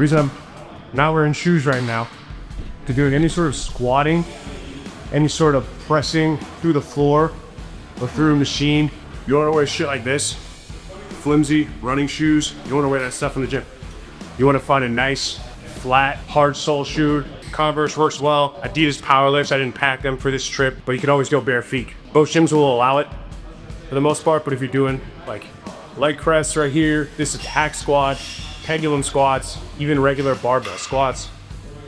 reason I'm not wearing shoes right now, to doing any sort of squatting, any sort of pressing through the floor or through a machine, you don't wanna wear shit like this. Flimsy running shoes, you don't wanna wear that stuff in the gym. You wanna find a nice, flat, hard sole shoe. Converse works well. Adidas Powerlifts, I didn't pack them for this trip, but you can always go bare feet. Most gyms will allow it for the most part, but if you're doing like leg press right here, this is hack squat, pendulum squats, even regular barbell squats,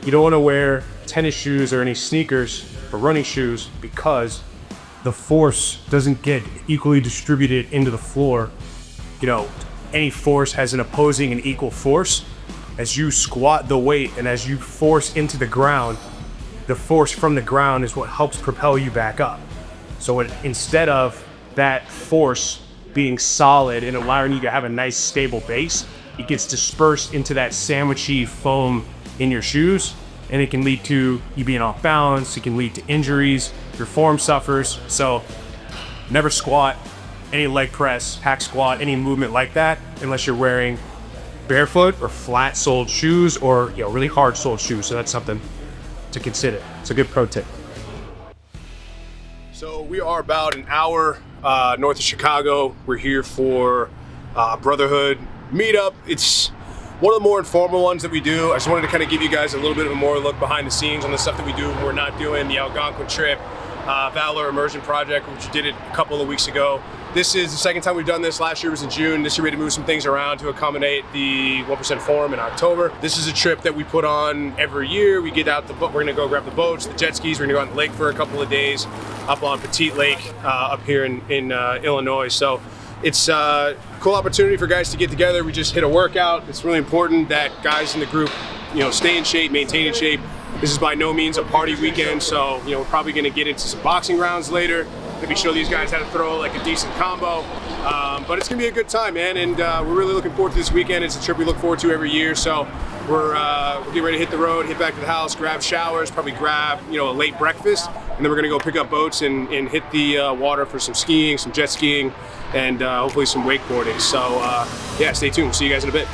you don't wanna wear tennis shoes or any sneakers or running shoes because the force doesn't get equally distributed into the floor. You know, any force has an opposing and equal force. As you squat the weight and as you force into the ground, the force from the ground is what helps propel you back up. So instead of that force being solid and allowing you to have a nice stable base, it gets dispersed into that sandwichy foam in your shoes, and it can lead to you being off balance, it can lead to injuries, your form suffers. So never squat, any leg press, hack squat, any movement like that, unless you're wearing barefoot or flat soled shoes or really hard soled shoes. So that's something to consider. It's a good pro tip. So we are about an hour north of Chicago. We're here for Brotherhood meetup. It's one of the more informal ones that we do. I just wanted to kind of give you guys a little bit of a more look behind the scenes on the stuff that we do when we're not doing the Algonquin trip, Valor Immersion Project, which we did it a couple of weeks ago. This is the second time we've done this. Last year was in June. This year we had to move some things around to accommodate the 1% Forum in October. This is a trip that we put on every year. We get out the boat. We're gonna go grab the boats, the jet skis. We're gonna go on the lake for a couple of days up on Petite Lake up here in Illinois. So it's a cool opportunity for guys to get together. We just hit a workout. It's really important that guys in the group, stay in shape, maintain in shape. This is by no means a party weekend, so we're probably gonna get into some boxing rounds later. Maybe show these guys how to throw like a decent combo. But it's gonna be a good time, man, and we're really looking forward to this weekend. It's a trip we look forward to every year, so we're getting ready to hit the road, hit back to the house, grab showers, probably grab a late breakfast, and then we're gonna go pick up boats and hit the water for some skiing, some jet skiing, and hopefully some wakeboarding. So yeah, stay tuned. See you guys in a bit.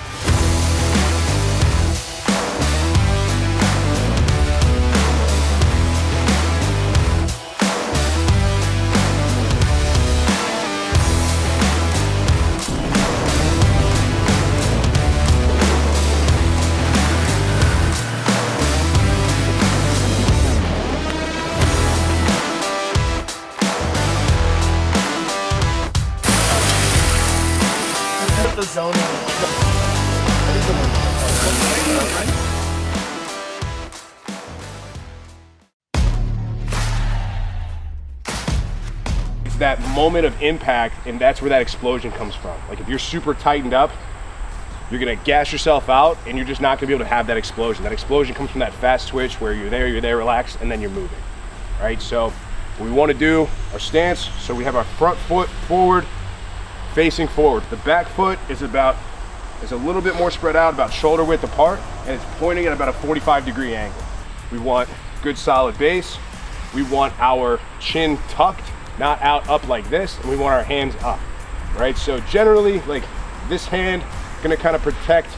The zoning. It's that moment of impact, and that's where that explosion comes from. Like if you're super tightened up, you're gonna gas yourself out, and you're just not gonna be able to have that explosion. That explosion comes from that fast twitch where you're there, relaxed, and then you're moving. Right? So what we want to do, our stance, so we have our front foot forward, facing forward. The back foot is a little bit more spread out, about shoulder width apart, and it's pointing at about a 45-degree angle. We want good solid base. We want our chin tucked, not out up like this, and we want our hands up, right? So generally, like this hand gonna kind of protect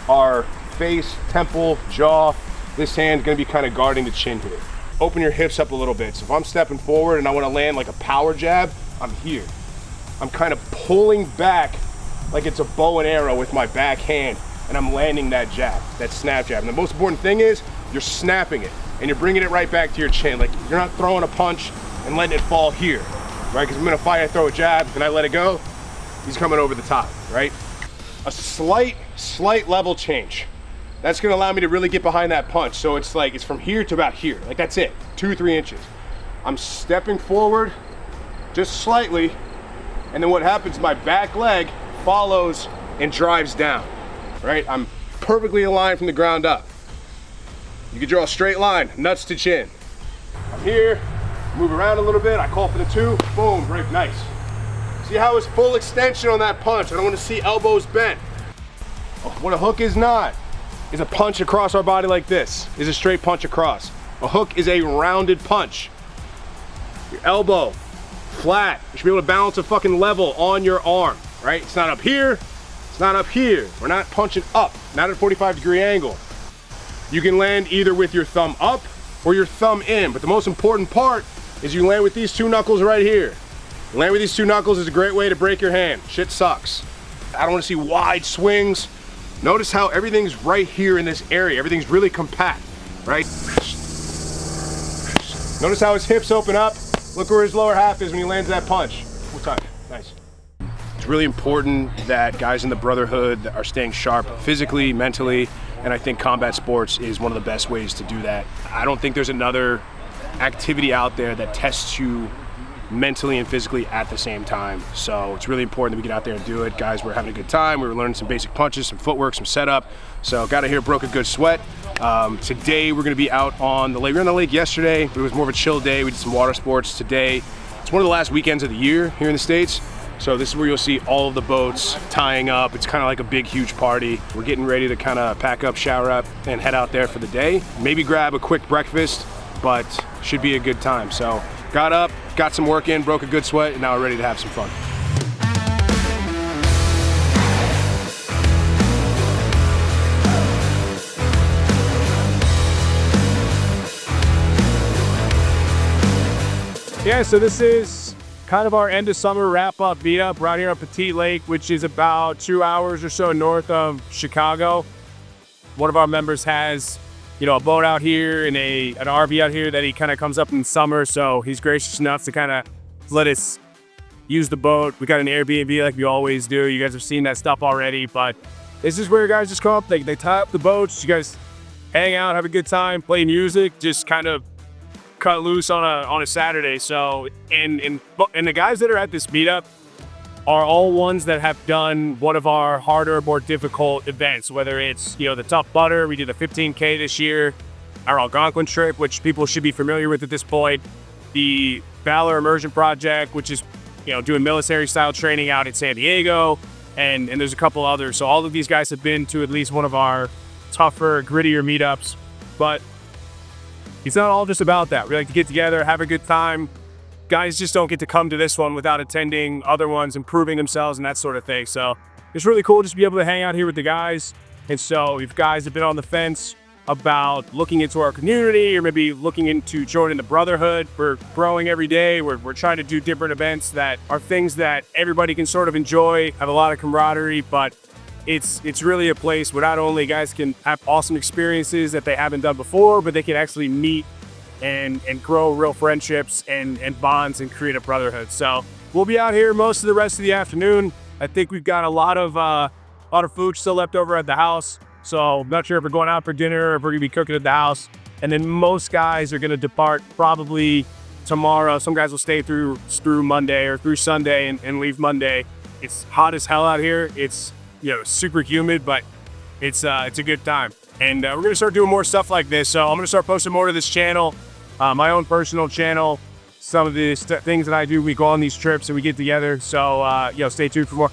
our face, temple, jaw. This hand gonna be kind of guarding the chin here. Open your hips up a little bit. So if I'm stepping forward and I wanna land like a power jab, I'm here. I'm kind of pulling back like it's a bow and arrow with my back hand, and I'm landing that jab, that snap jab. And the most important thing is you're snapping it and you're bringing it right back to your chin. Like you're not throwing a punch and letting it fall here, right? Because I'm gonna fight, I throw a jab and I let it go, he's coming over the top, right? A slight level change. That's gonna allow me to really get behind that punch. So it's like, it's from here to about here. Like that's it, 2-3 inches. I'm stepping forward just slightly, and then what happens, my back leg follows and drives down, right? I'm perfectly aligned from the ground up. You can draw a straight line, nuts to chin. I'm here, move around a little bit, I call for the 2, boom, right, nice. See how it's full extension on that punch. I don't want to see elbows bent. What a hook is not, is a punch across our body like this, is a straight punch across. A hook is a rounded punch. Your elbow, flat. You should be able to balance a fucking level on your arm, right? It's not up here, it's It's not up here. We're not punching up, not at a 45-degree angle. You can land either with your thumb up or your thumb in, but the most important part is you land with these two knuckles right here. Land with these two knuckles is a great way to break your hand. Shit sucks. I don't want to see wide swings. Notice how everything's right here in this area. Everything's really compact, right? Notice how his hips open up. Look where his lower half is when he lands that punch. One time, nice. It's really important that guys in the Brotherhood are staying sharp physically, mentally, and I think combat sports is one of the best ways to do that. I don't think there's another activity out there that tests you mentally and physically at the same time. So it's really important that we get out there and do it. Guys, we're having a good time. We were learning some basic punches, some footwork, some setup. So got to here, broke a good sweat. Today we're going to be out on the lake. We were on the lake yesterday, but it was more of a chill day. We did some water sports today. It's one of the last weekends of the year here in the States. So this is where you'll see all of the boats tying up. It's kind of like a big, huge party. We're getting ready to kind of pack up, shower up, and head out there for the day. Maybe grab a quick breakfast, but should be a good time. So got up, got some work in, broke a good sweat, and now we're ready to have some fun. Yeah, so this is kind of our end of summer wrap-up meetup. We're out here on Petite Lake, which is about 2 hours or so north of Chicago. One of our members has, you know, a boat out here and an RV out here that he kind of comes up in summer. So he's gracious enough to kind of let us use the boat. We got an Airbnb like we always do. You guys have seen that stuff already, but this is where you guys just come up. They tie up the boats. You guys hang out, have a good time, play music, just kind of cut loose on a Saturday. So, and the guys that are at this meetup are all ones that have done one of our harder, more difficult events, whether it's, you know, the Tough Butter. We did a 15K this year, our Algonquin trip, which people should be familiar with at this point, the Valor Immersion Project, which is, you know, doing military style training out in San Diego, and there's a couple others. So all of these guys have been to at least one of our tougher, grittier meetups, but it's not all just about that. We like to get together, have a good time. Guys just don't get to come to this one without attending other ones, improving themselves and that sort of thing. So it's really cool just to be able to hang out here with the guys. And so if guys have been on the fence about looking into our community or maybe looking into joining the Brotherhood, we're growing every day. We're trying to do different events that are things that everybody can sort of enjoy, have a lot of camaraderie, but it's really a place where not only guys can have awesome experiences that they haven't done before, but they can actually meet and grow real friendships and bonds and create a brotherhood. So we'll be out here most of the rest of the afternoon. I think we've got a lot of food still left over at the house. So I'm not sure if we're going out for dinner or if we're gonna be cooking at the house. And then most guys are gonna depart probably tomorrow. Some guys will stay through Monday or through Sunday and leave Monday. It's hot as hell out here. It's, you know, super humid, but it's a good time. And we're gonna start doing more stuff like this. So I'm gonna start posting more to this channel, my own personal channel, some of the things that I do. We go on these trips and we get together. So, you know, stay tuned for more.